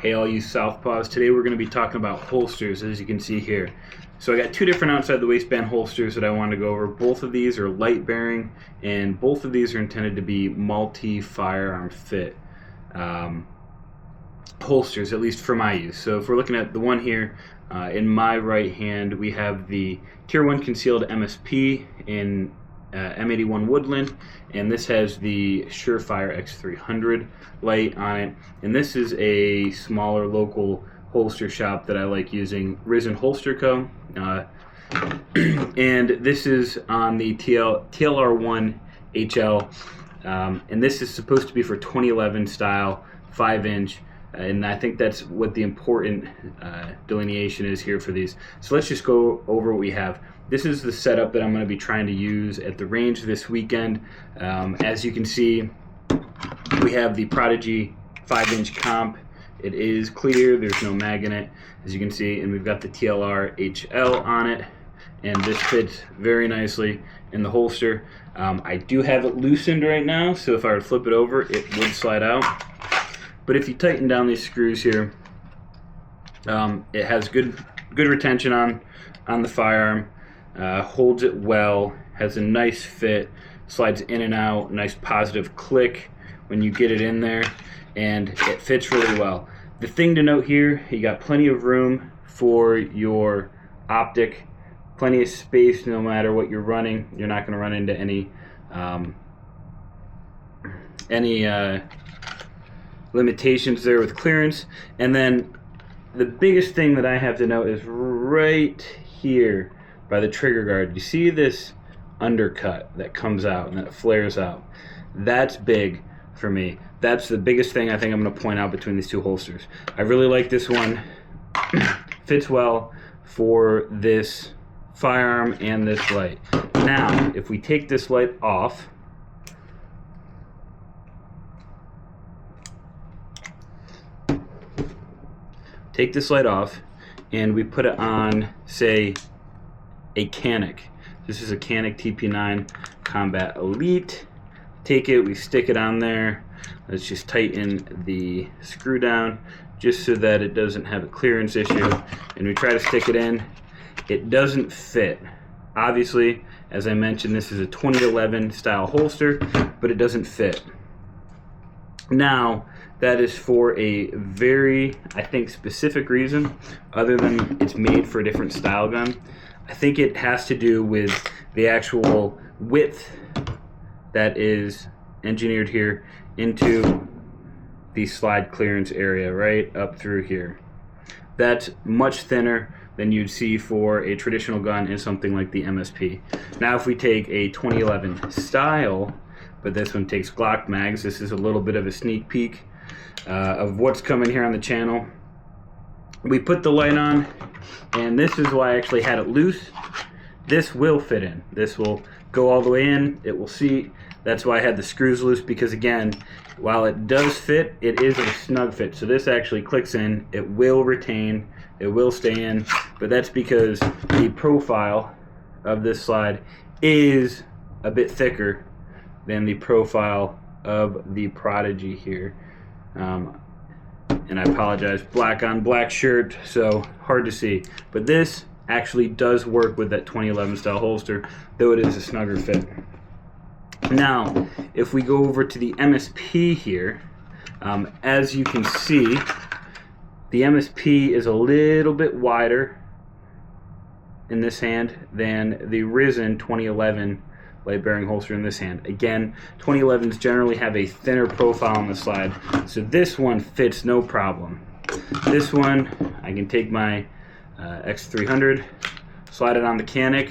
Hey all you southpaws, today we're going to be talking about holsters, as you can see here. So I got two different outside the waistband holsters that I want to go over. Both of these are light bearing and both of these are intended to be multi-firearm fit holsters, at least for my use. So if we're looking at the one here, in my right hand we have the Tier 1 concealed MSP in M81 Woodland, and this has the Surefire X300 light on it, and this is a smaller local holster shop that I like using, Risenholster Co. And this is on the TLR1 HL, and this is supposed to be for 2011 style 5-inch, and I think that's what the important delineation is here for these. So let's just go over what we have. This is the setup that I'm going to be trying to use at the range this weekend. As you can see, we have the Prodigy 5-inch comp. It is clear, there's no mag in it, as you can see, and we've got the TLR HL on it, and this fits very nicely in the holster. I do have it loosened right now, so if I were to flip it over, it would slide out. But if you tighten down these screws here, it has good retention on the firearm. Holds it well, has a nice fit, slides in and out, nice positive click when you get it in there, and it fits really well. The thing to note here, you got plenty of room for your optic, plenty of space no matter what you're running. You're not going to run into any limitations there with clearance. And then the biggest thing that I have to note is right here by the trigger guard. You see this undercut that comes out and that flares out? That's big for me. That's the biggest thing I think I'm going to point out between these two holsters. I really like this one. Fits well for this firearm and this light. Now, if we take this light off, and we put it on, say, a Canic. This is a Canic TP9 Combat Elite. Take it, we stick it on there. Let's just tighten the screw down just so that it doesn't have a clearance issue. And we try to stick it in. It doesn't fit. Obviously, as I mentioned, this is a 2011 style holster, but it doesn't fit. Now, that is for a very, I think, specific reason, other than it's made for a different style gun. I think it has to do with the actual width that is engineered here into the slide clearance area right up through here. That's much thinner than you'd see for a traditional gun in something like the MSP. Now if we take a 2011 style, but this one takes Glock mags, this is a little bit of a sneak peek of what's coming here on the channel. We put the light on, and this is why I actually had it loose. This will fit in. This will go all the way in. It will seat. That's why I had the screws loose, because again, while it does fit, it is a snug fit. So this actually clicks in. It will retain. It will stay in. But that's because the profile of this slide is a bit thicker than the profile of the Prodigy here. And I apologize, black on black shirt, so hard to see. But this actually does work with that 2011 style holster, though it is a snugger fit. Now, if we go over to the MSP here, as you can see, the MSP is a little bit wider in this hand than the Risen 2011 light bearing holster in this hand. Again, 2011s generally have a thinner profile on the slide, so this one fits no problem. This one, I can take my X300, slide it on the Canic,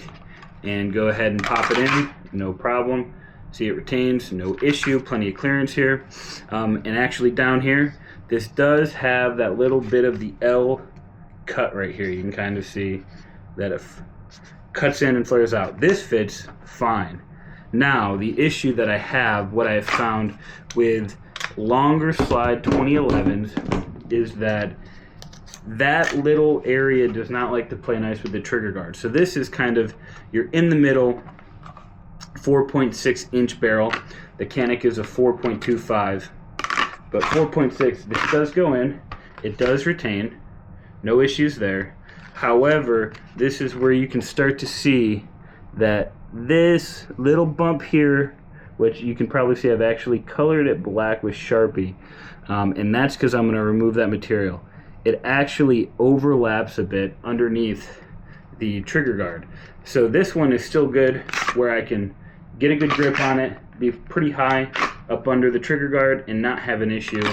and go ahead and pop it in, no problem. See, it retains, no issue, plenty of clearance here. And actually down here, this does have that little bit of the L cut right here. You can kind of see that it cuts in and flares out. This fits fine. Now, the issue that I have, what I have found with longer slide 2011s, is that little area does not like to play nice with the trigger guard. So this is kind of, you're in the middle, 4.6 inch barrel. The Canic is a 4.25, but 4.6, this does go in, it does retain, no issues there. However, this is where you can start to see that this little bump here, which you can probably see I've actually colored it black with Sharpie, and that's because I'm going to remove that material. It actually overlaps a bit underneath the trigger guard. So this one is still good, where I can get a good grip on it, be pretty high up under the trigger guard, and not have an issue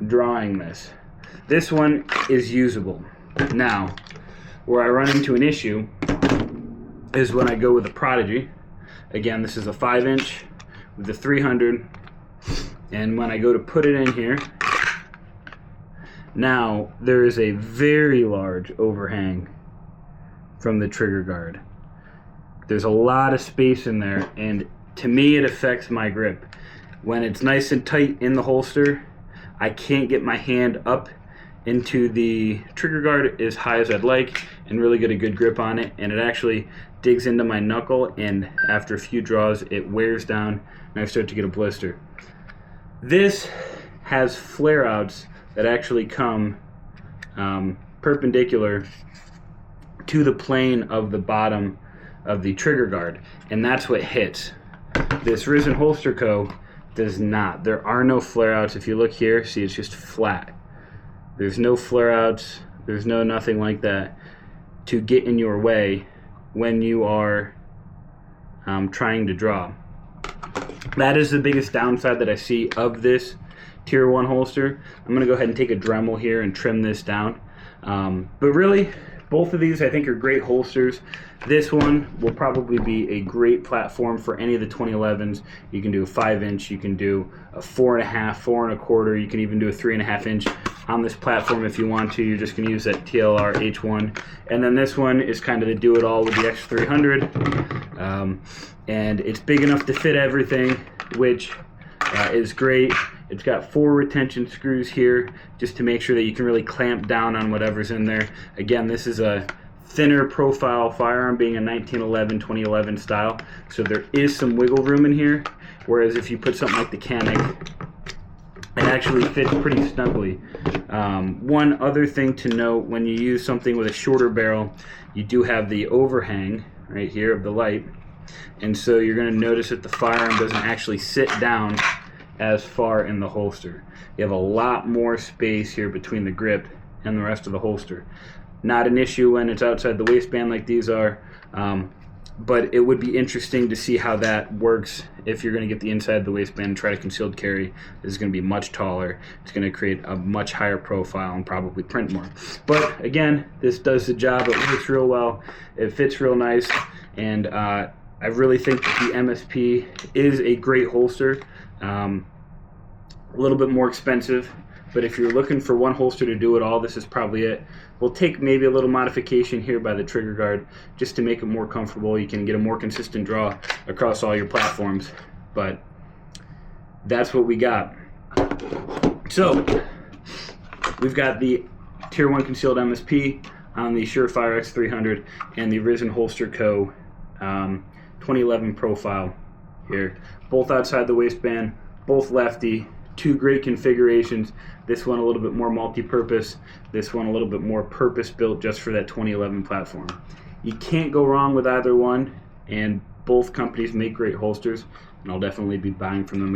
drawing this. This one is usable. Now, where I run into an issue is when I go with the Prodigy. Again, this is a 5-inch with the 300, and when I go to put it in here, now there is a very large overhang from the trigger guard. There's a lot of space in there, and to me it affects my grip. When it's nice and tight in the holster, I can't get my hand up into the trigger guard as high as I'd like and really get a good grip on it, and it actually digs into my knuckle, and after a few draws it wears down and I start to get a blister. This has flare outs that actually come perpendicular to the plane of the bottom of the trigger guard, and that's what hits. This Risen Holster Co. does not. There are no flare outs. If you look here, see, it's just flat. There's no flare outs, there's no nothing like that to get in your way when you are trying to draw. That is the biggest downside that I see of this Tier 1 holster. I'm going to go ahead and take a Dremel here and trim this down. But really, both of these I think are great holsters. This one will probably be a great platform for any of the 2011s. You can do a 5-inch, you can do a 4.5, 4 1/4, you can even do a 3.5-inch on this platform if you want to. You're just going to use that TLR H1. And then this one is kind of the do-it-all with the X300. And it's big enough to fit everything, which is great. It's got 4 retention screws here just to make sure that you can really clamp down on whatever's in there. Again, this is a thinner profile firearm, being a 2011 style, so there is some wiggle room in here, whereas if you put something like the Canik, it actually fits pretty snugly. One other thing to note, when you use something with a shorter barrel, you do have the overhang right here of the light, and so you're going to notice that the firearm doesn't actually sit down as far in the holster. You have a lot more space here between the grip and the rest of the holster. Not an issue when it's outside the waistband like these are, but it would be interesting to see how that works if you're going to get the inside of the waistband and try to concealed carry. This is going to be much taller. It's going to create a much higher profile and probably print more. But again, this does the job. It works real well. It fits real nice, and I really think that the MSP is a great holster. A little bit more expensive, but if you're looking for one holster to do it all, this is probably it. We'll take maybe a little modification here by the trigger guard just to make it more comfortable. You can get a more consistent draw across all your platforms, but that's what we got. So we've got the Tier 1 concealed MSP on the Surefire X300 and the Risen Holster Co. 2011 profile here. Both outside the waistband, both lefty, 2 great configurations. This one a little bit more multi-purpose, this one a little bit more purpose-built just for that 2011 platform. You can't go wrong with either one, and both companies make great holsters, and I'll definitely be buying from them again.